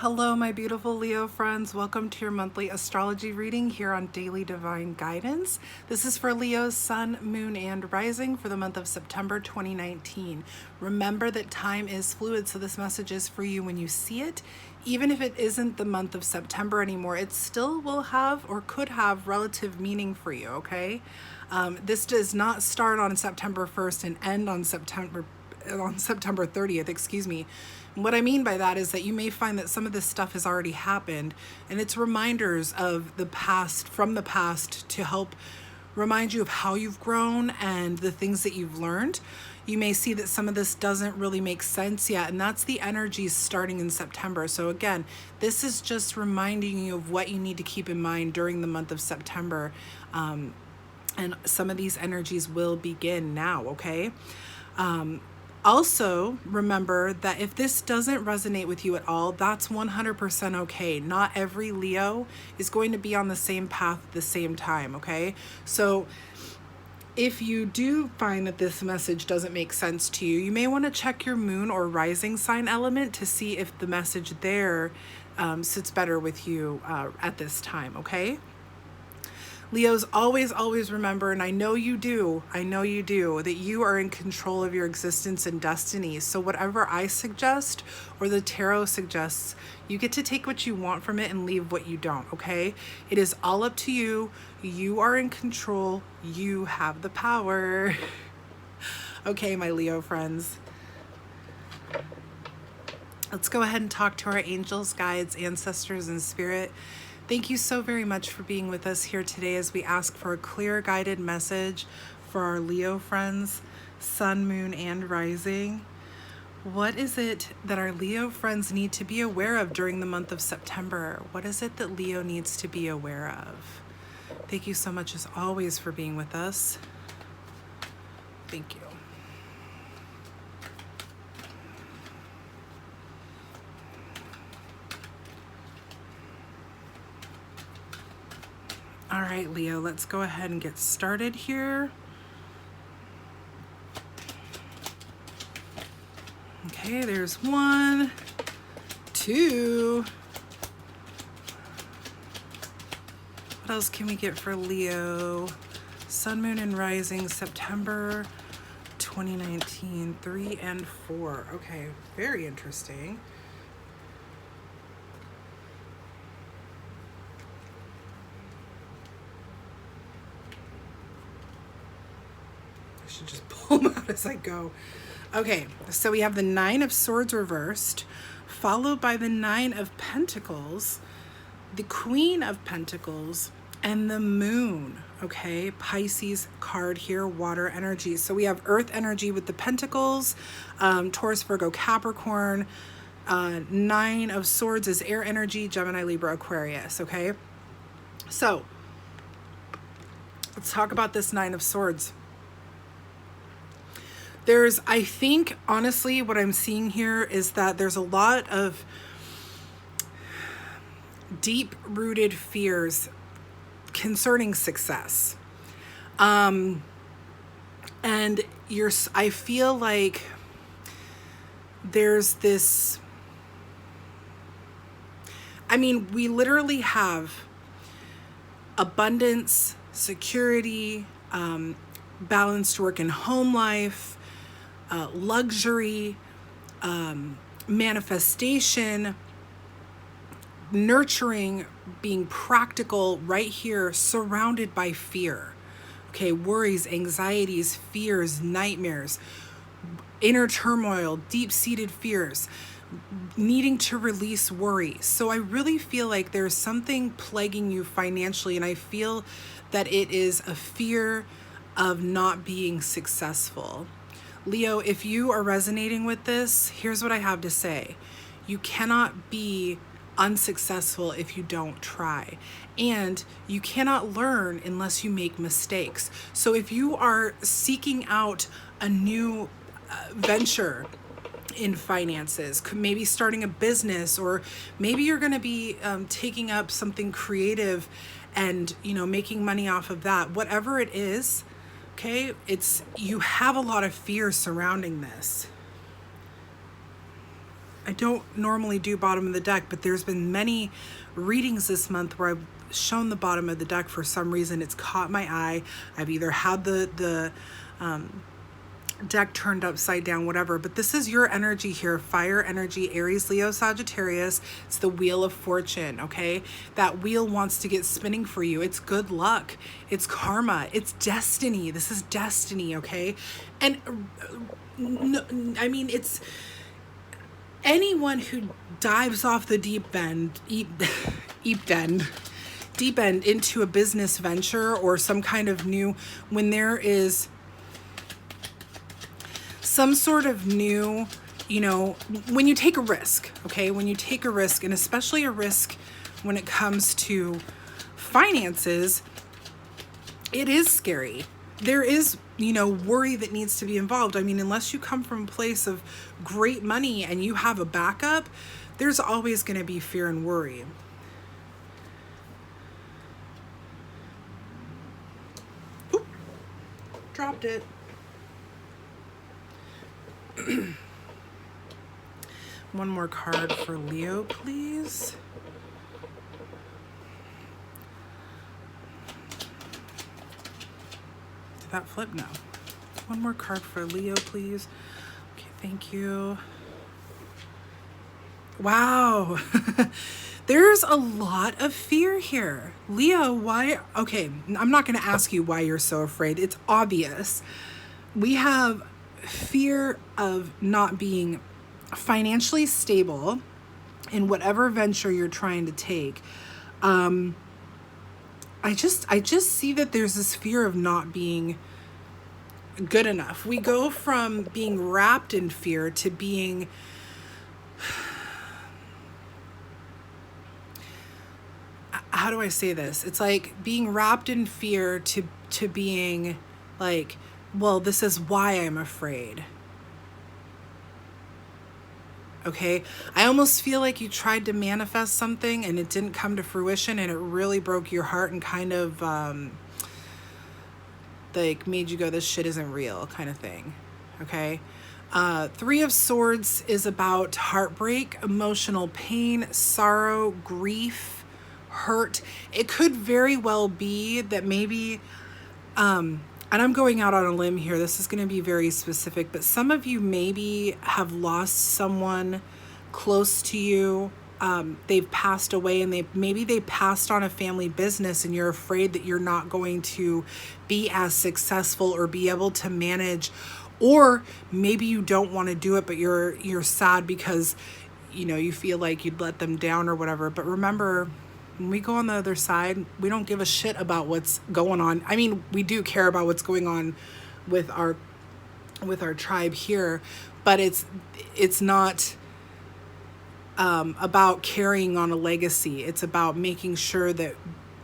Hello, my beautiful Leo friends. Welcome to your monthly astrology reading here on Daily Divine Guidance. This is for Leo's sun, moon, and rising for the month of September 2019. Remember that time is fluid, so this message is for you when you see it. Even if it isn't the month of September anymore, it still will have or could have relative meaning for you, okay? This does not start on September 1st and end on September 30th, excuse me. And what I mean by that is that you may find that some of this stuff has already happened, and it's reminders of the past, from the past, to help remind you of how you've grown and the things that you've learned. You may see that some of this doesn't really make sense yet, and that's the energies starting in September. So again, this is just reminding you of what you need to keep in mind during the month of September. And some of these energies will begin now, okay? Also, remember that if this doesn't resonate with you at all, that's 100% okay. Not every Leo is going to be on the same path at the same time, okay? So if you do find that this message doesn't make sense to you, you may want to check your moon or rising sign element to see if the message there sits better with you at this time, okay? Leos, always remember, and I know you do, that you are in control of your existence and destiny. So whatever I suggest or the tarot suggests, you get to take what you want from it and leave what you don't, okay? It is all up to you. You are in control. You have the power. Okay, my Leo friends. Let's go ahead and talk to our angels, guides, ancestors, and spirit. Thank you so very much for being with us here today as we ask for a clear guided message for our Leo friends, sun, moon, and rising. What is it that our Leo friends need to be aware of during the month of September? What is it that Leo needs to be aware of? Thank you so much as always for being with us. Thank you. All right, Leo, let's go ahead and get started here. Okay, there's 1, 2. What else can we get for Leo? Sun, moon, and rising, September 2019, 3 and 4. Okay, very interesting. I should just pull them out as I go. Okay, so we have the 9 of Swords reversed, followed by the 9 of Pentacles, the Queen of Pentacles, and the Moon. Okay, Pisces card here, water energy. So we have Earth energy with the Pentacles, Taurus, Virgo, Capricorn. 9 of Swords is air energy, Gemini, Libra, Aquarius. Okay, so let's talk about this 9 of Swords. I think, honestly, what I'm seeing here is that there's a lot of deep-rooted fears concerning success. And I feel like there's this, we literally have abundance, security, balanced work and home life, luxury, manifestation, nurturing, being practical right here, surrounded by fear. Okay, worries, anxieties, fears, nightmares, inner turmoil, deep-seated fears, needing to release worry. So I really feel like there's something plaguing you financially, and I feel that it is a fear of not being successful. Leo, if you are resonating with this, here's what I have to say. You cannot be unsuccessful if you don't try. And you cannot learn unless you make mistakes. So if you are seeking out a new venture in finances, maybe starting a business, or maybe you're going to be taking up something creative and, making money off of that, whatever it is, okay, you have a lot of fear surrounding this. I don't normally do bottom of the deck, but there's been many readings this month where I've shown the bottom of the deck for some reason. It's caught my eye. I've either had the deck turned upside down, whatever, but this is your energy here. Fire energy, Aries, Leo, Sagittarius. It's the Wheel of Fortune, okay? That wheel wants to get spinning for you. It's good luck. It's karma. It's destiny. This is destiny, okay? And I mean, it's anyone who dives off the deep end into a business venture or some kind of new, when there is some sort of new, you know, when you take a risk, okay? When you take a risk, and especially a risk when it comes to finances, it is scary. There is, you know, worry that needs to be involved. I mean, unless you come from a place of great money and you have a backup, there's always going to be fear and worry. Oop, dropped it. One more card for Leo, please. Did that flip? No. One more card for Leo, please. Okay, thank you. Wow. There's a lot of fear here. Leo, why? Okay, I'm not going to ask you why you're so afraid. It's obvious. We have fear of not being financially stable in whatever venture you're trying to take. I just see that there's this fear of not being good enough. We go from being wrapped in fear to being how do I say this? It's like being wrapped in fear to being like, well, this is why I'm afraid. Okay? I almost feel like you tried to manifest something and it didn't come to fruition and it really broke your heart and kind of like made you go, this shit isn't real kind of thing. Okay? Three of Swords is about heartbreak, emotional pain, sorrow, grief, hurt. It could very well be that maybe and I'm going out on a limb here. This is going to be very specific, but some of you maybe have lost someone close to you. They've passed away and maybe they passed on a family business and you're afraid that you're not going to be as successful or be able to manage, or maybe you don't want to do it, but you're sad because, you know, you feel like you'd let them down or whatever. But remember, when we go on the other side, we don't give a shit about what's going on. I mean, we do care about what's going on with our tribe here, but it's not about carrying on a legacy. It's about making sure that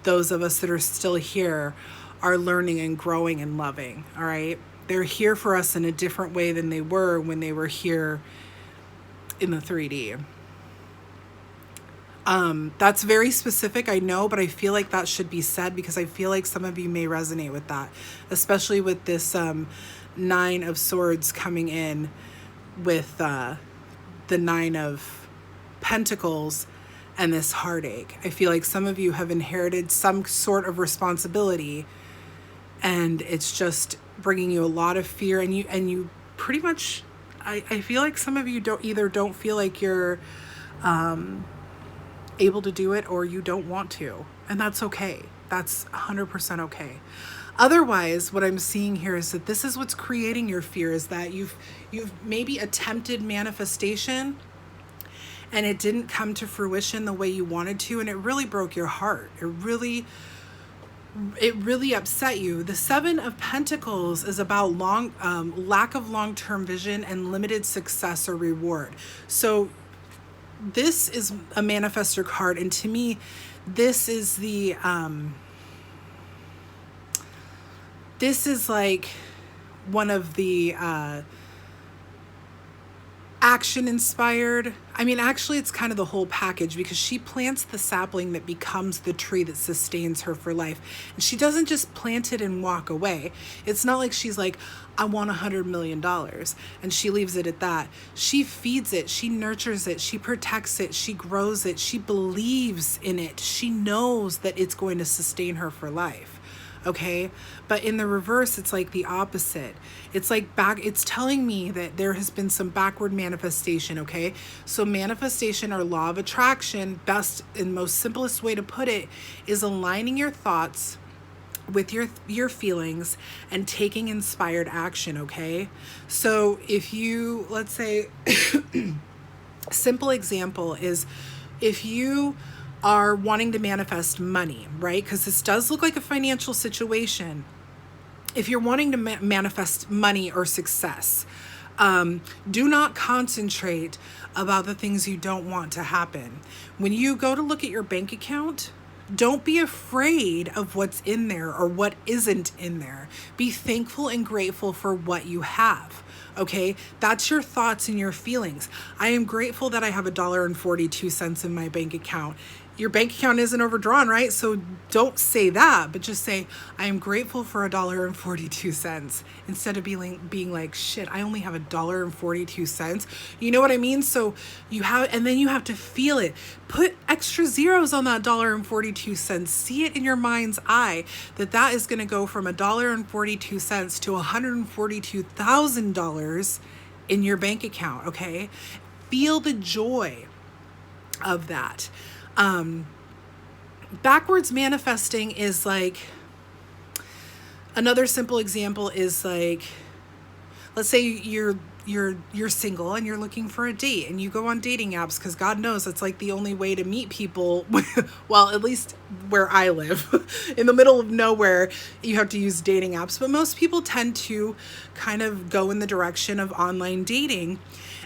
those of us that are still here are learning and growing and loving. All right, they're here for us in a different way than they were when they were here in the 3D. That's very specific, I know, but I feel like that should be said because I feel like some of you may resonate with that, especially with this 9 of Swords coming in with the 9 of Pentacles and this heartache. I feel like some of you have inherited some sort of responsibility and it's just bringing you a lot of fear, and you pretty much, I feel like some of you don't feel like you're able to do it, or you don't want to, and that's okay. That's 100% okay. Otherwise, what I'm seeing here is that this is what's creating your fear, is that you've maybe attempted manifestation and it didn't come to fruition the way you wanted to, and it really broke your heart. It really upset you. The 7 of Pentacles is about lack of long-term vision and limited success or reward. So this is a manifestor card, and to me, this is the this is like one of the action inspired I mean, actually, it's kind of the whole package, because she plants the sapling that becomes the tree that sustains her for life. And she doesn't just plant it and walk away. It's not like she's like, I want $100 million, and she leaves it at that. She feeds it, she nurtures it, she protects it, she grows it, she believes in it. She knows that it's going to sustain her for life. Okay. But in the reverse, it's like the opposite. It's like it's telling me that there has been some backward manifestation. Okay. So manifestation, or law of attraction, best and most simplest way to put it, is aligning your thoughts with your feelings and taking inspired action. Okay. So if you, let's say, simple example is, if you are wanting to manifest money, right? Because this does look like a financial situation. If you're wanting to manifest money or success, do not concentrate about the things you don't want to happen. When you go to look at your bank account, don't be afraid of what's in there or what isn't in there. Be thankful and grateful for what you have. Okay, that's your thoughts and your feelings. I am grateful that I have $1.42 in my bank account. Your bank account isn't overdrawn, right? So don't say that, but just say, I am grateful for $1.42, instead of being like, shit, I only have $1.42. You know what I mean? So and then you have to feel it. Put extra zeros on that $1.42. See it in your mind's eye that is going to go from $1.42 to $142,000 in your bank account. Okay. Feel the joy of that. Backwards manifesting is like, another simple example is like, let's say you're single and you're looking for a date, and you go on dating apps, because God knows it's like the only way to meet people. Well, at least where I live, in the middle of nowhere, you have to use dating apps. But most people tend to kind of go in the direction of online dating.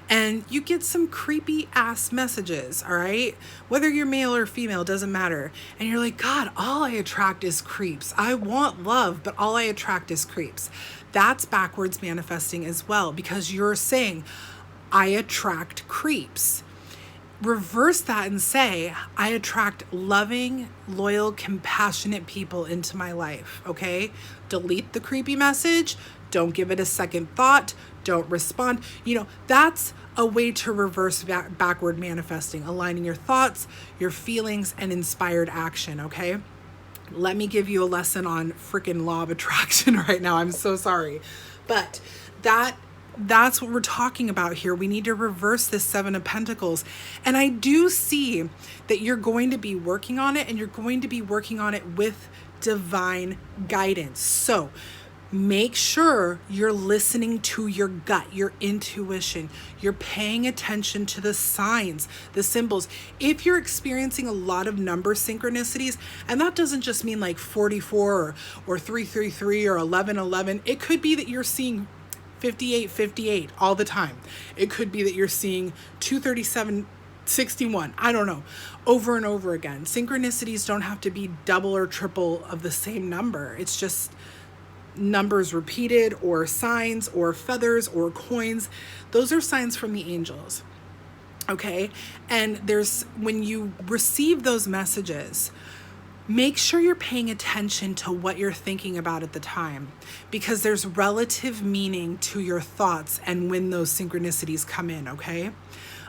And you get some creepy ass messages, all right? Whether you're male or female, doesn't matter. And you're like, God, all I attract is creeps. I want love, but all I attract is creeps. That's backwards manifesting as well, because you're saying, I attract creeps. Reverse that and say, I attract loving, loyal, compassionate people into my life, okay? Delete the creepy message. Don't give it a second thought. Don't respond. That's a way to reverse backward manifesting, aligning your thoughts, your feelings, and inspired action, okay? Let me give you a lesson on freaking law of attraction right now. I'm so sorry. But that's what we're talking about here. We need to reverse this Seven of Pentacles. And I do see that you're going to be working on it, and you're going to be working on it with divine guidance. So make sure you're listening to your gut, your intuition. You're paying attention to the signs, the symbols. If you're experiencing a lot of number synchronicities, and that doesn't just mean like 44 or 333 or 1111, it could be that you're seeing 5858 all the time. It could be that you're seeing 23761. I don't know, over and over again. Synchronicities don't have to be double or triple of the same number. It's just numbers repeated, or signs, or feathers, or coins. Those are signs from the angels. Okay. And when you receive those messages, make sure you're paying attention to what you're thinking about at the time, because there's relative meaning to your thoughts and when those synchronicities come in. Okay.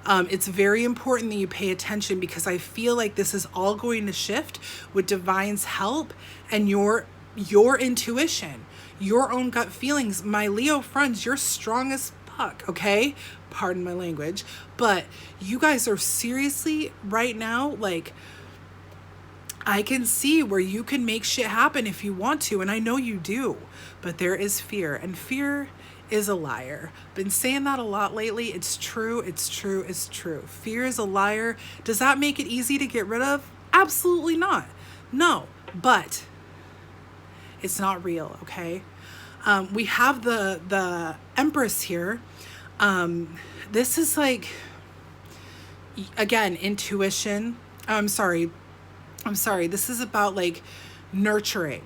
It's very important that you pay attention, because I feel like this is all going to shift with divine's help and your intuition, your own gut feelings. My Leo friends, you're strong as fuck, okay? Pardon my language. But you guys are seriously right now, like, I can see where you can make shit happen if you want to, and I know you do. But there is fear, and fear is a liar. Been saying that a lot lately. It's true, it's true, it's true. Fear is a liar. Does that make it easy to get rid of? Absolutely not. No, but it's not real, okay? We have the Empress here. This is like, again, intuition. I'm sorry. This is about like nurturing.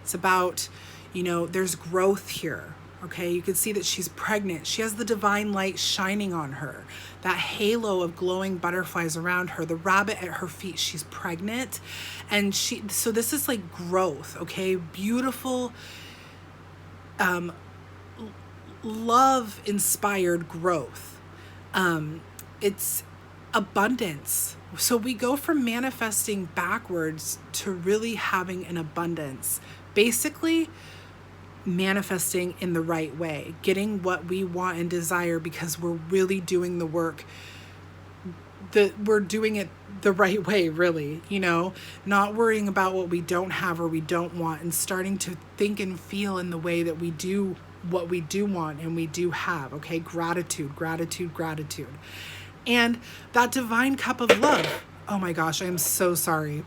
It's about, there's growth here, Okay, you can see that she's pregnant. She has the divine light shining on her, that halo of glowing butterflies around her, the rabbit at her feet. She's pregnant, and so this is like growth, okay? Beautiful, love inspired growth. It's abundance. So we go from manifesting backwards to really having an abundance. Basically, manifesting in the right way, getting what we want and desire because we're really doing the work. We're doing it the right way, really, not worrying about what we don't have or we don't want, and starting to think and feel in the way that we do what we do want and we do have. Okay, gratitude, gratitude, gratitude. And that divine cup of love. Oh my gosh, I'm so sorry.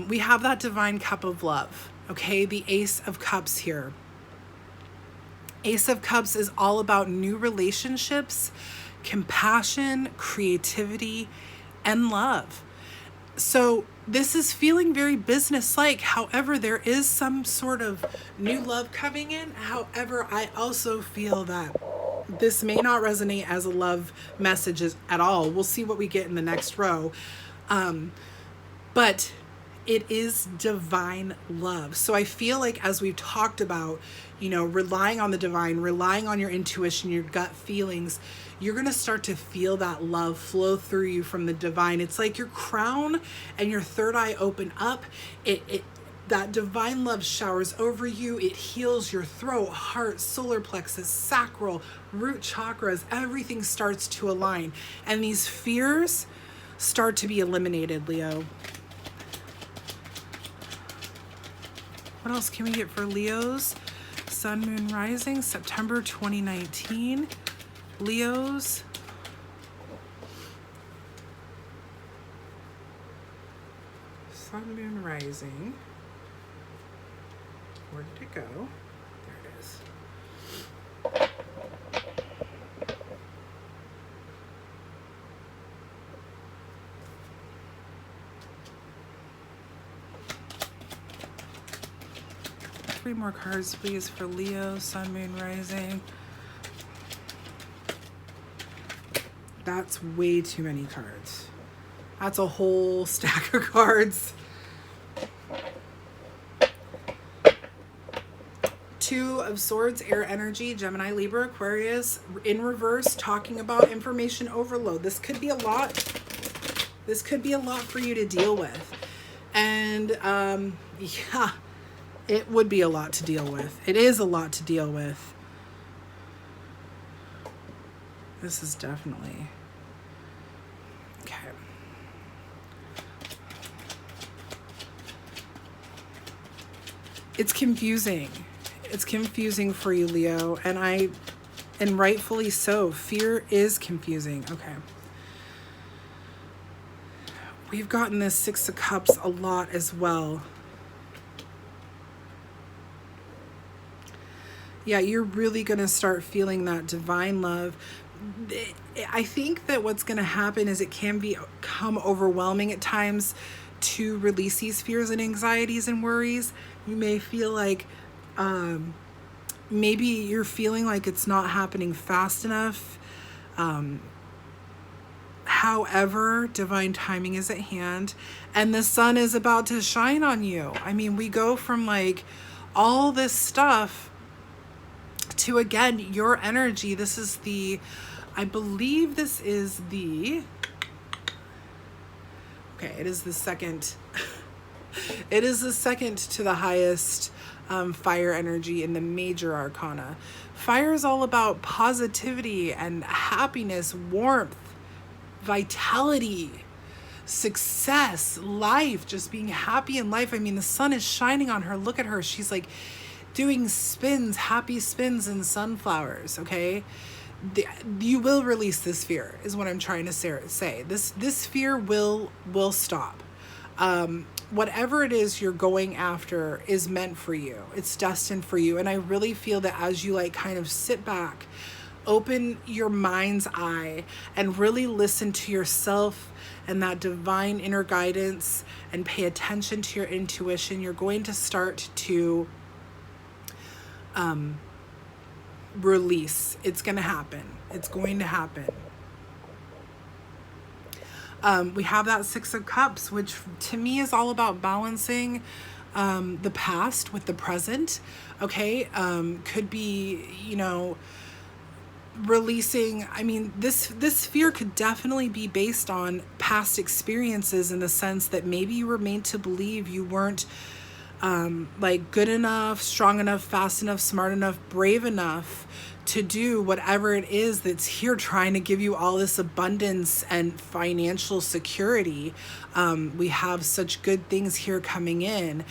We have that divine cup of love. Okay, the Ace of Cups here. Ace of Cups is all about new relationships, compassion, creativity, and love. So this is feeling very business-like. However, there is some sort of new love coming in. However, I also feel that this may not resonate as a love message at all. We'll see what we get in the next row. But it is divine love. So I feel like, as we've talked about, relying on the divine, relying on your intuition, your gut feelings, you're going to start to feel that love flow through you from the divine. It's like your crown and your third eye open up. That divine love showers over you. It heals your throat, heart, solar plexus, sacral, root chakras. Everything starts to align. And these fears start to be eliminated, Leo. What else can we get for Leos? Sun, Moon, Rising, September 2019. Leos. Sun, Moon, Rising. Where did it go? There it is. 3 more cards, please, for Leo, Sun, Moon, Rising. That's way too many cards. That's a whole stack of cards. 2 of Swords, air energy, Gemini, Libra, Aquarius, in reverse, talking about information overload. This could be a lot. This could be a lot for you to deal with. And yeah, it would be a lot to deal with. It is a lot to deal with. This is definitely... Okay. It's confusing. It's confusing for you, Leo, and rightfully so. Fear is confusing. Okay. We've gotten this 6 of Cups a lot as well. Yeah, you're really going to start feeling that divine love. I think that what's going to happen is it can become overwhelming at times to release these fears and anxieties and worries. You may feel like maybe you're feeling like it's not happening fast enough. However, divine timing is at hand, and the sun is about to shine on you. I mean, we go from like all this stuff to, again, your energy. This is I believe this is okay, it is the second, it is the second to the highest fire energy in the major arcana. Fire is all about positivity and happiness, warmth, vitality, success, life, just being happy in life. I mean, the sun is shining on her. Look at her. She's like doing spins, happy spins in sunflowers, okay? You will release this fear, is what I'm trying to say. This fear will stop. Whatever it is you're going after is meant for you. It's destined for you. And I really feel that as you like kind of sit back, open your mind's eye, and really listen to yourself and that divine inner guidance and pay attention to your intuition, you're going to start to release. It's going to happen. It's going to happen. We have that Six of Cups, which to me is all about balancing the past with the present. Okay. Could be, you know, releasing. I mean, this fear could definitely be based on past experiences, in the sense that maybe you were made to believe you weren't like good enough, strong enough, fast enough, smart enough, brave enough to do whatever it is that's here trying to give you all this abundance and financial security. We have such good things here coming in.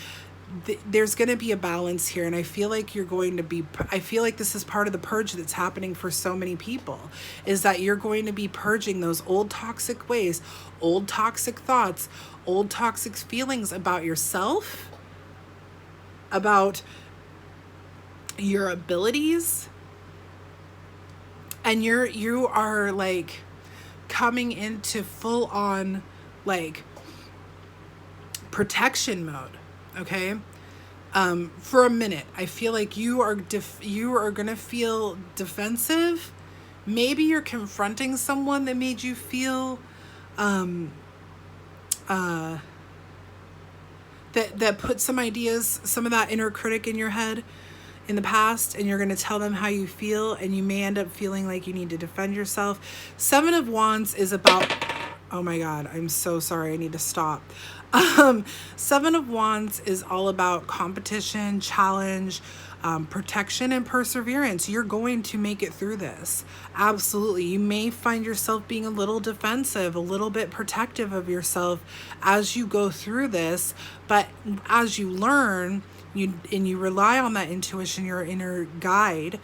There's going to be a balance here, and I feel like I feel like this is part of the purge that's happening for so many people, is that you're going to be purging those old toxic ways, old toxic thoughts, old toxic feelings about yourself, about your abilities. And you are like coming into full on like protection mode. Okay. For a minute, I feel like you are going to feel defensive. Maybe you're confronting someone that made you feel, that put some ideas, some of that inner critic in your head in the past, and you're going to tell them how you feel, and you may end up feeling like you need to defend yourself. Seven of Wands is about, oh my God, I'm so sorry. I need to stop. Seven of Wands is all about competition, challenge, protection, and perseverance. You're going to make it through this. Absolutely. You may find yourself being a little defensive, a little bit protective of yourself as you go through this. But as you learn, you rely on that intuition, your inner guide,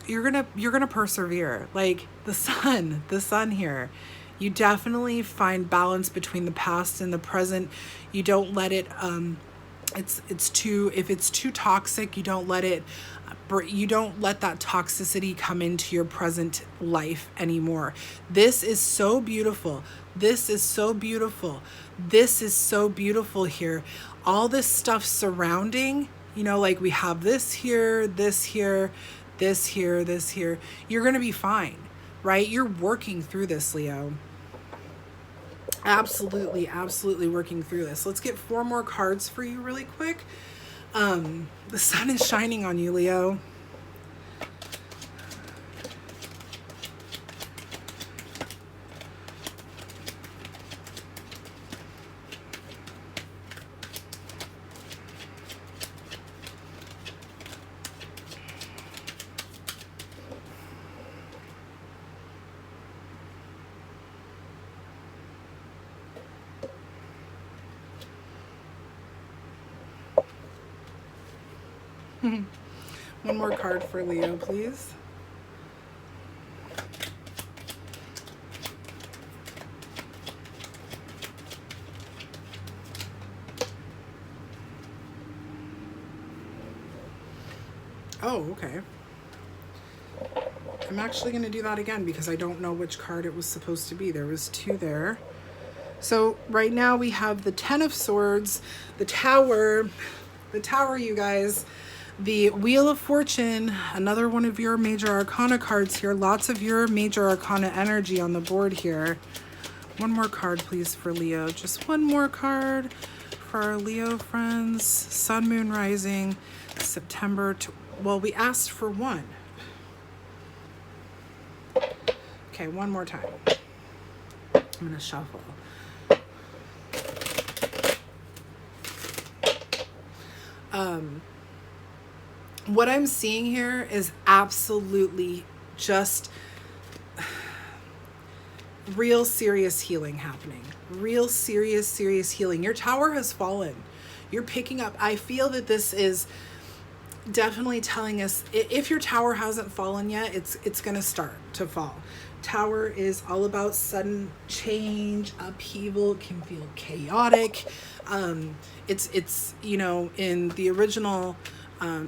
you're gonna persevere. Like the sun here. You definitely find balance between the past and the present. You don't let it, if it's too toxic, you don't let that toxicity come into your present life anymore. This is so beautiful. This is so beautiful. This is so beautiful here. All this stuff surrounding, you know, like we have this here, this here, this here, this here. You're going to be fine, right? You're working through this, Leo. Absolutely, absolutely working through this. Let's get 4 more cards for you really quick. The sun is shining on you, Leo. One more card for Leo, please. Oh, okay. I'm actually going to do that again because I don't know which card it was supposed to be. There was 2 there. So right now we have the 10 of Swords, the Tower, you guys. The Wheel of Fortune, another one of your major arcana cards here. Lots of your major arcana energy on the board here. One more card, please, for Leo. Just one more card for our Leo friends. Sun, Moon, Rising, September. Well, we asked for 1. Okay, one more time. I'm going to shuffle. What I'm seeing here is absolutely just real serious healing happening. Real serious healing. Your tower has fallen. You're picking up. I feel that this is definitely telling us, if your tower hasn't fallen yet, it's going to start to fall. Tower is all about sudden change, upheaval. It can feel chaotic. It's you know, in the original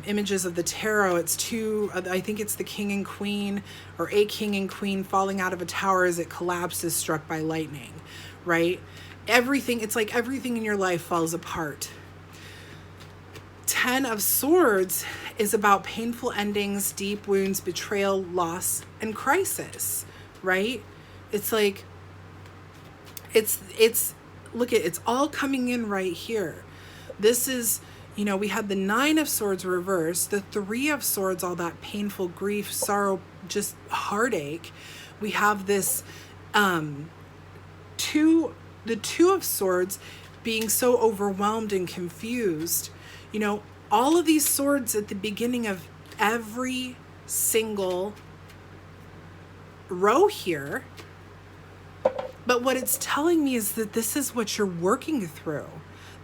images of the tarot, it's 2, I think it's the king and queen, or a king and queen falling out of a tower as it collapses, struck by lightning, right? Everything, it's like everything in your life falls apart. Ten of Swords is about painful endings, deep wounds, betrayal, loss, and crisis, right? It's like, look at, it's all coming in right here. This is, you know, we had the Nine of Swords reversed, the Three of Swords, all that painful grief, sorrow, just heartache. We have this, the Two of Swords being so overwhelmed and confused. You know, all of these swords at the beginning of every single row here. But what it's telling me is that this is what you're working through.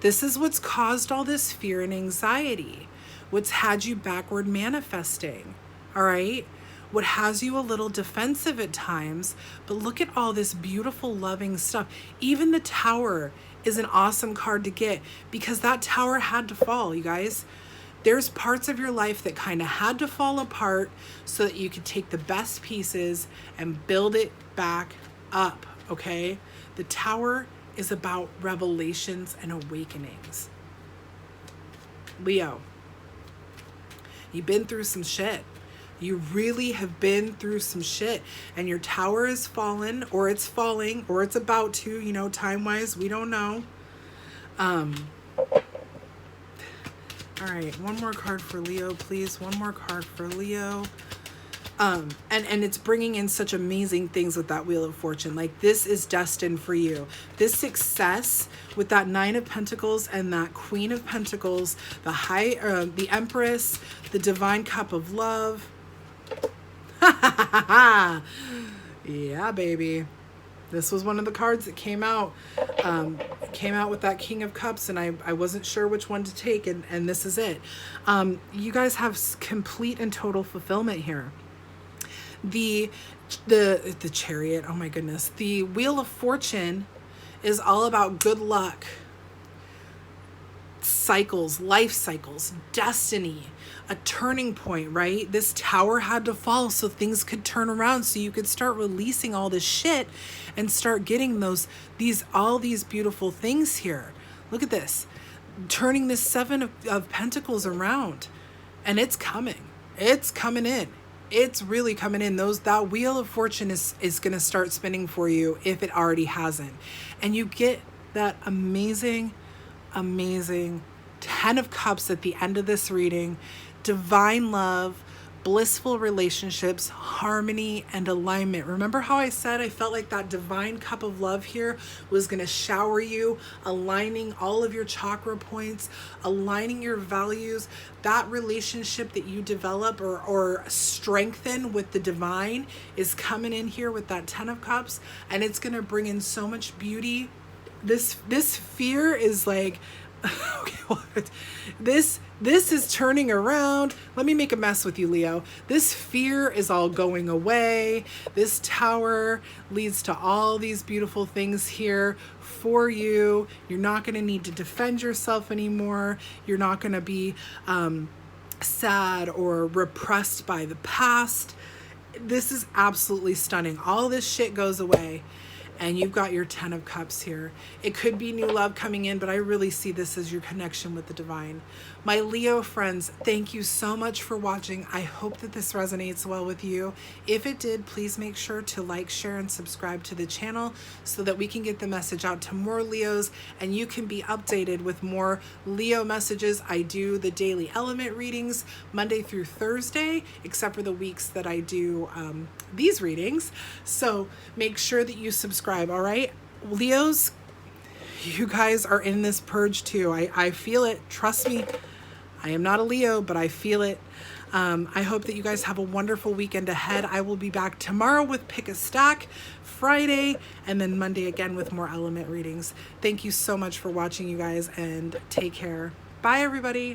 This is what's caused all this fear and anxiety. What's had you backward manifesting, all right? What has you a little defensive at times. But look at all this beautiful, loving stuff. Even the Tower is an awesome card to get because that Tower had to fall, you guys. There's parts of your life that kind of had to fall apart so that you could take the best pieces and build it back up, okay? The Tower is about revelations and awakenings. Leo, you've been through some shit. You really have been through some shit, and your Tower is fallen, or it's falling, or it's about to, you know, time-wise, we don't know. All right, one more card for Leo, please. One more card for Leo. And it's bringing in such amazing things with that Wheel of Fortune. Like, this is destined for you. This success with that Nine of Pentacles and that Queen of Pentacles, the Empress, the Divine Cup of Love. Yeah, baby. This was one of the cards that came out. Came out with that King of Cups, and I wasn't sure which one to take, and this is it. You guys have complete and total fulfillment here. The Chariot, oh my goodness. The Wheel of Fortune is all about good luck, cycles, life cycles, destiny, a turning point, right? This Tower had to fall so things could turn around, so you could start releasing all this shit and start getting all these beautiful things here. Look at this, turning this Seven of Pentacles around, and it's coming. It's coming in. It's really coming in. That Wheel of Fortune is going to start spinning for you if it already hasn't. And you get that amazing Ten of Cups at the end of this reading. Divine love, blissful relationships, harmony, and alignment. Remember how I said I felt like that Divine Cup of Love here was going to shower you, aligning all of your chakra points, aligning your values. That relationship that you develop or strengthen with the divine is coming in here with that Ten of Cups, and it's going to bring in so much beauty. This fear is like, okay, what? This is turning around. Let me make a mess with you, Leo. This fear is all going away. This Tower leads to all these beautiful things here for you. You're not going to need to defend yourself anymore. You're not going to be sad or repressed by the past. This is absolutely stunning. All this shit goes away. And you've got your Ten of Cups here. It could be new love coming in, but I really see this as your connection with the divine. My Leo friends, thank you so much for watching. I hope that this resonates well with you. If it did, please make sure to like, share, and subscribe to the channel so that we can get the message out to more Leos and you can be updated with more Leo messages. I do the daily element readings Monday through Thursday, except for the weeks that I do these readings. So make sure that you subscribe, all right? Leos, you guys are in this purge too. I feel it. Trust me. I am not a Leo, but I feel it. I hope that you guys have a wonderful weekend ahead. I will be back tomorrow with Pick a Stack, Friday, and then Monday again with more element readings. Thank you so much for watching, you guys, and take care. Bye, everybody.